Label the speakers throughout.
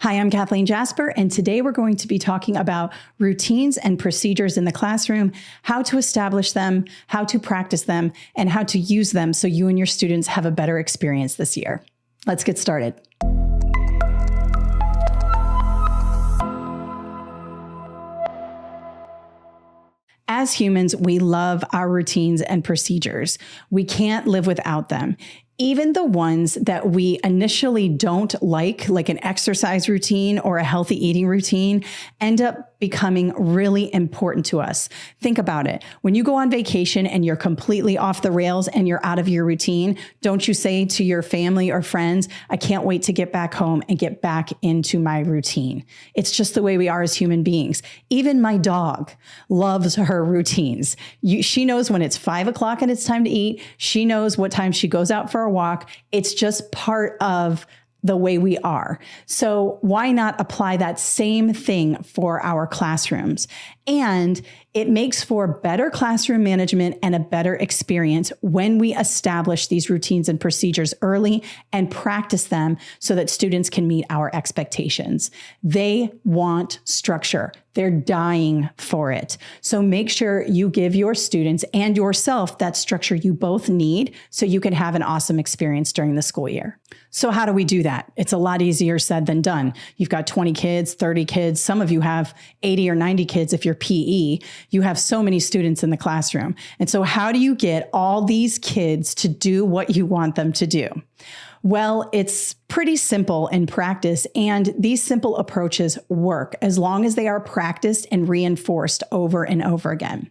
Speaker 1: Hi, I'm Kathleen Jasper, and today we're going to be talking about routines and procedures in the classroom, how to establish them, how to practice them, and how to use them so you and your students have a better experience this year. Let's get started. As humans, we love our routines and procedures. We can't live without them. Even the ones that we initially don't like an exercise routine or a healthy eating routine, end up becoming really important to us. Think about it. When you go on vacation and you're completely off the rails and you're out of your routine, don't you say to your family or friends, I can't wait to get back home and get back into my routine. It's just the way we are as human beings. Even my dog loves her routines. She knows when it's 5 o'clock and it's time to eat. She knows what time she goes out for a walk. It's just part of the way we are. So why not apply that same thing for our classrooms? And it makes for better classroom management and a better experience when we establish these routines and procedures early and practice them so that students can meet our expectations. They want structure. They're dying for it. So make sure you give your students and yourself that structure you both need so you can have an awesome experience during the school year. So how do we do that? It's a lot easier said than done. You've got 20 kids, 30 kids. Some of you have 80 or 90 kids if you're PE. You have so many students in the classroom. And so how do you get all these kids to do what you want them to do? Well, it's pretty simple in practice, and these simple approaches work as long as they are practiced and reinforced over and over again.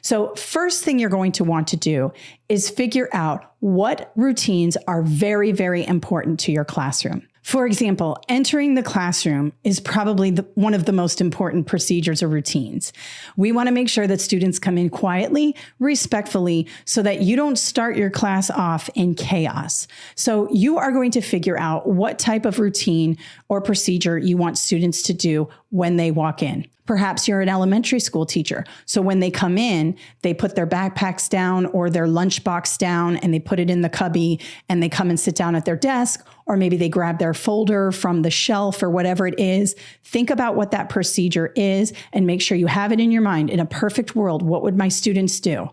Speaker 1: So first thing you're going to want to do is figure out what routines are very, very important to your classroom. For example, entering the classroom is probably one of the most important procedures or routines. We want to make sure that students come in quietly, respectfully, so that you don't start your class off in chaos. So you are going to figure out what type of routine or procedure you want students to do when they walk in. Perhaps you're an elementary school teacher. So when they come in, they put their backpacks down or their lunchbox down and they put it in the cubby and they come and sit down at their desk, or maybe they grab their folder from the shelf or whatever it is. Think about what that procedure is and make sure you have it in your mind. In a perfect world, what would my students do?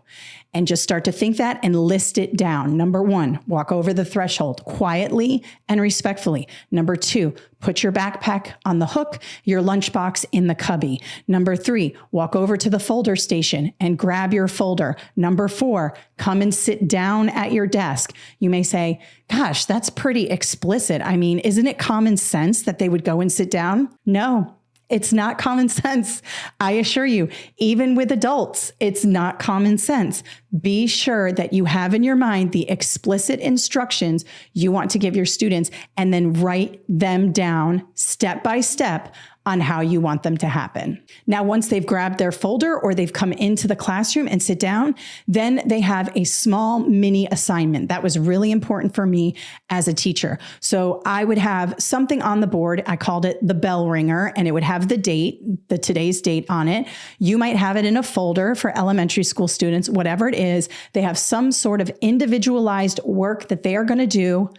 Speaker 1: And just start to think that and list it down. Number 1, walk over the threshold quietly and respectfully. Number 2, put your backpack on the hook, your lunchbox in the cubby. Number 3, walk over to the folder station and grab your folder. Number 4, come and sit down at your desk. You may say, gosh, that's pretty explicit. I mean, isn't it common sense that they would go and sit down? No. It's not common sense. I assure you, even with adults, it's not common sense. Be sure that you have in your mind the explicit instructions you want to give your students and then write them down step by step on how you want them to happen. Now, once they've grabbed their folder or they've come into the classroom and sit down, then they have a small mini assignment. That was really important for me as a teacher. So I would have something on the board. I called it the bell ringer, and it would have the date, today's date on it. You might have it in a folder for elementary school students, whatever it is. They have some sort of individualized work that they are going to do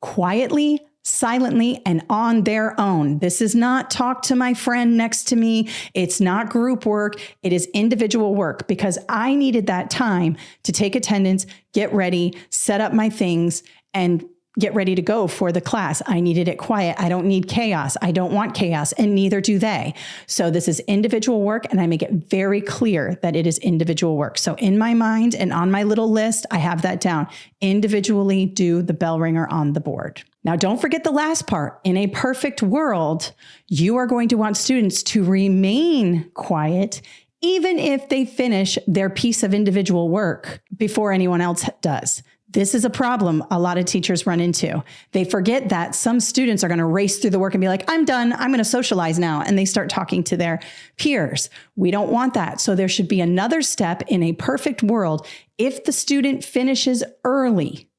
Speaker 1: quietly, silently, and on their own. This is not talk to my friend next to me. It's not group work. It is individual work because I needed that time to take attendance, get ready, set up my things, and get ready to go for the class. I needed it quiet. I don't need chaos. I don't want chaos, and neither do they. So this is individual work, and I make it very clear that it is individual work. So in my mind and on my little list, I have that down. Individually do the bell ringer on the board. Now, don't forget the last part. In a perfect world, you are going to want students to remain quiet, even if they finish their piece of individual work before anyone else does. This is a problem a lot of teachers run into. They forget that some students are going to race through the work and be like, I'm done. I'm going to socialize now. And they start talking to their peers. We don't want that. So there should be another step in a perfect world. If the student finishes early,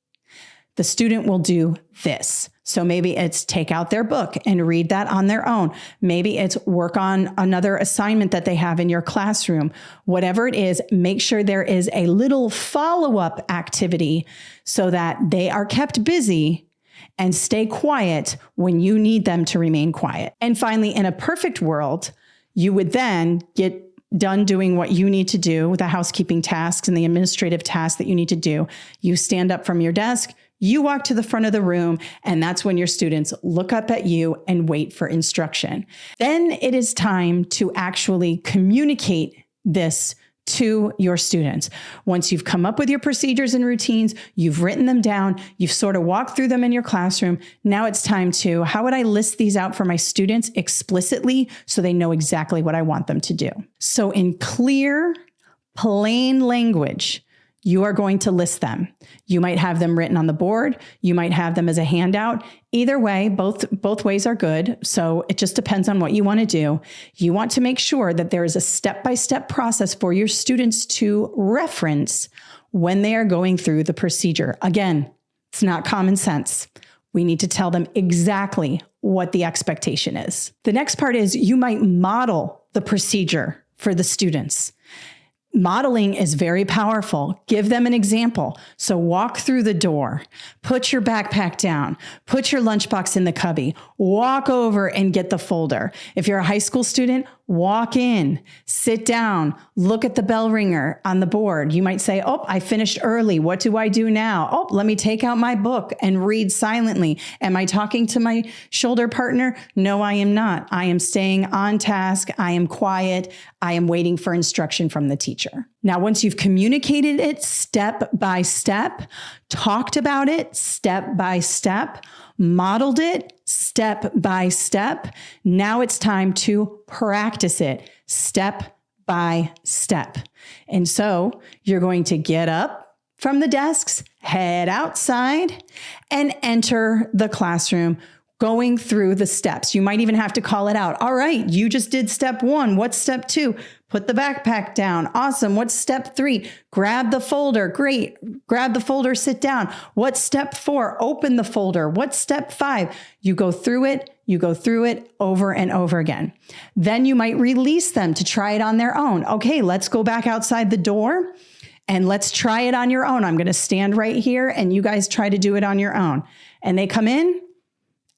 Speaker 1: the student will do this. So maybe it's take out their book and read that on their own. Maybe it's work on another assignment that they have in your classroom. Whatever it is, make sure there is a little follow-up activity so that they are kept busy and stay quiet when you need them to remain quiet. And finally, in a perfect world, you would then get done doing what you need to do, the housekeeping tasks and the administrative tasks that you need to do. You stand up from your desk, you walk to the front of the room, and that's when your students look up at you and wait for instruction. Then it is time to actually communicate this to your students. Once you've come up with your procedures and routines, you've written them down, you've sort of walked through them in your classroom. Now it's time to, how would I list these out for my students explicitly so they know exactly what I want them to do? So in clear, plain language, you are going to list them. You might have them written on the board. You might have them as a handout. Either way, both ways are good. So it just depends on what you want to do. You want to make sure that there is a step-by-step process for your students to reference when they are going through the procedure. Again, it's not common sense. We need to tell them exactly what the expectation is. The next part is you might model the procedure for the students. Modeling is very powerful. Give them an example. So walk through the door, put your backpack down, put your lunchbox in the cubby, walk over and get the folder. If you're a high school student, walk in, sit down, look at the bell ringer on the board. You might say, oh, I finished early. What do I do now? Oh, let me take out my book and read silently. Am I talking to my shoulder partner? No, I am not. I am staying on task. I am quiet. I am waiting for instruction from the teacher. Now, once you've communicated it step by step, talked about it step by step, modeled it step by step, now it's time to practice it step by step. And so you're going to get up from the desks, head outside, and enter the classroom, going through the steps. You might even have to call it out. All right, you just did step 1. What's step 2? Put the backpack down. Awesome. What's step 3? Grab the folder. Great. Grab the folder, sit down. What's step 4? Open the folder. What's step 5? You go through it over and over again. Then you might release them to try it on their own. Okay, let's go back outside the door and let's try it on your own. I'm going to stand right here and you guys try to do it on your own. And they come in,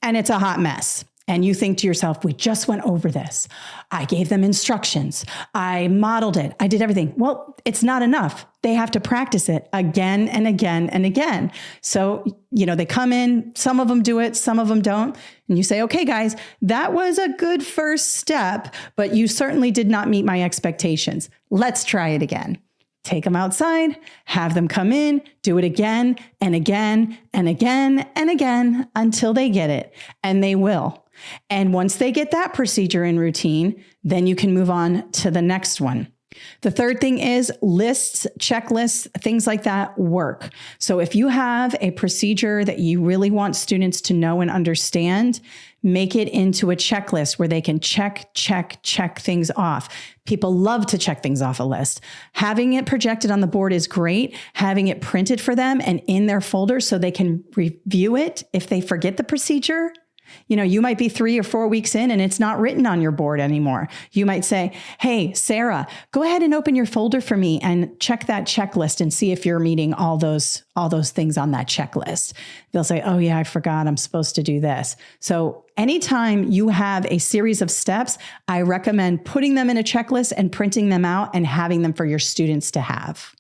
Speaker 1: and it's a hot mess. And you think to yourself, we just went over this. I gave them instructions. I modeled it. I did everything. Well, it's not enough. They have to practice it again and again and again. So, they come in, some of them do it, some of them don't. And you say, okay, guys, that was a good first step, but you certainly did not meet my expectations. Let's try it again. Take them outside, have them come in, do it again and again and again and again until they get it, and they will. And once they get that procedure and routine, then you can move on to the next one. The third thing is lists, checklists, things like that work. So if you have a procedure that you really want students to know and understand, make it into a checklist where they can check things off. People love to check things off a list. Having it projected on the board is great. Having it printed for them and in their folder so they can review it if they forget the procedure. You might be 3 or 4 weeks in and it's not written on your board anymore. You might say, hey, Sarah, go ahead and open your folder for me and check that checklist and see if you're meeting all those things on that checklist. They'll say, oh yeah, I forgot I'm supposed to do this. So anytime you have a series of steps, I recommend putting them in a checklist and printing them out and having them for your students to have.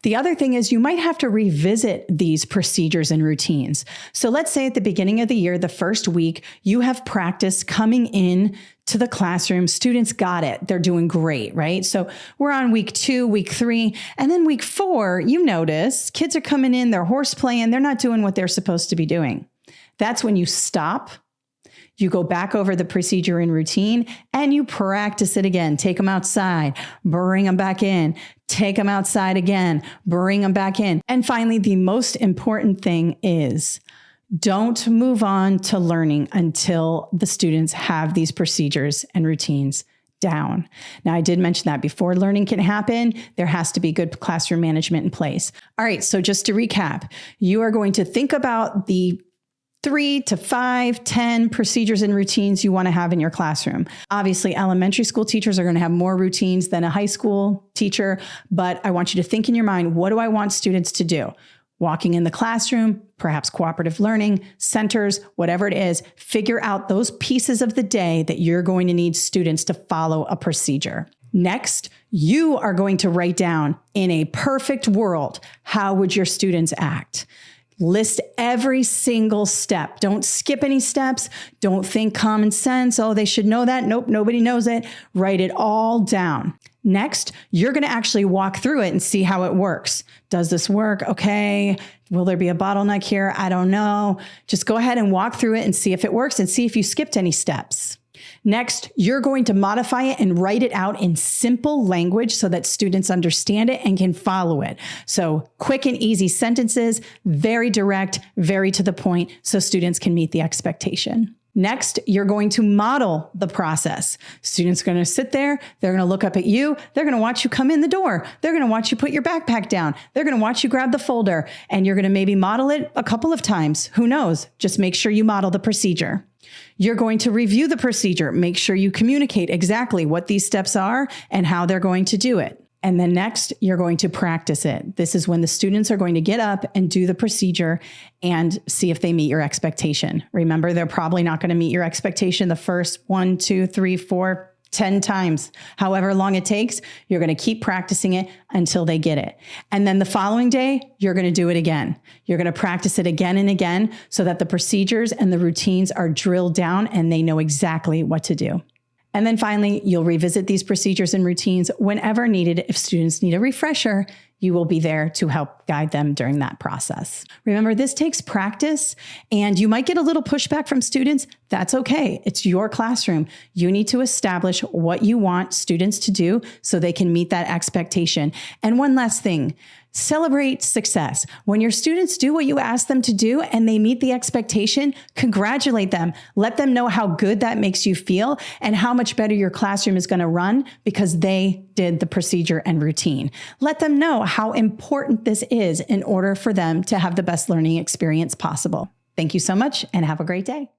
Speaker 1: The other thing is you might have to revisit these procedures and routines. So let's say at the beginning of the year, the first week, you have practice coming in to the classroom. Students got it. They're doing great, right? So we're on week 2, week 3, and then week 4, you notice kids are coming in, they're horse playing, they're not doing what they're supposed to be doing. That's when you stop. You go back over the procedure and routine and you practice it again. Take them outside, bring them back in, take them outside again, bring them back in. And finally, the most important thing is don't move on to learning until the students have these procedures and routines down. Now, I did mention that before learning can happen, there has to be good classroom management in place. All right, so just to recap, you are going to think about the 3 to 5, 10 procedures and routines you want to have in your classroom. Obviously, elementary school teachers are going to have more routines than a high school teacher, but I want you to think in your mind, what do I want students to do? walking in the classroom, perhaps cooperative learning, centers, whatever it is, figure out those pieces of the day that you're going to need students to follow a procedure. Next, you are going to write down, in a perfect world, how would your students act? List every single step. Don't skip any steps. Don't think common sense. Oh, they should know that. Nope, nobody knows it. Write it all down. Next, you're going to actually walk through it and see how it works. Does this work? Okay. Will there be a bottleneck here? I don't know. Just go ahead and walk through it and see if it works and see if you skipped any steps. Next, you're going to modify it and write it out in simple language so that students understand it and can follow it. So quick and easy sentences, very direct, very to the point, so students can meet the expectation. Next, you're going to model the process. Students are going to sit there. They're going to look up at you. They're going to watch you come in the door. They're going to watch you put your backpack down. They're going to watch you grab the folder, and you're going to maybe model it a couple of times. Who knows? Just make sure you model the procedure. You're going to review the procedure. Make sure you communicate exactly what these steps are and how they're going to do it. And then next, you're going to practice it. This is when the students are going to get up and do the procedure and see if they meet your expectation. Remember, they're probably not going to meet your expectation the first 1, 2, 3, 4, 10 times. However long it takes, you're going to keep practicing it until they get it. And then the following day, you're going to do it again. You're going to practice it again and again so that the procedures and the routines are drilled down and they know exactly what to do. And then finally, you'll revisit these procedures and routines whenever needed. If students need a refresher, you will be there to help guide them during that process. Remember, this takes practice, and you might get a little pushback from students. That's okay. It's your classroom. You need to establish what you want students to do so they can meet that expectation. And one last thing, celebrate success. When your students do what you ask them to do and they meet the expectation, congratulate them. Let them know how good that makes you feel and how much better your classroom is going to run because they did the procedure and routine. Let them know how important this is in order for them to have the best learning experience possible. Thank you so much and have a great day.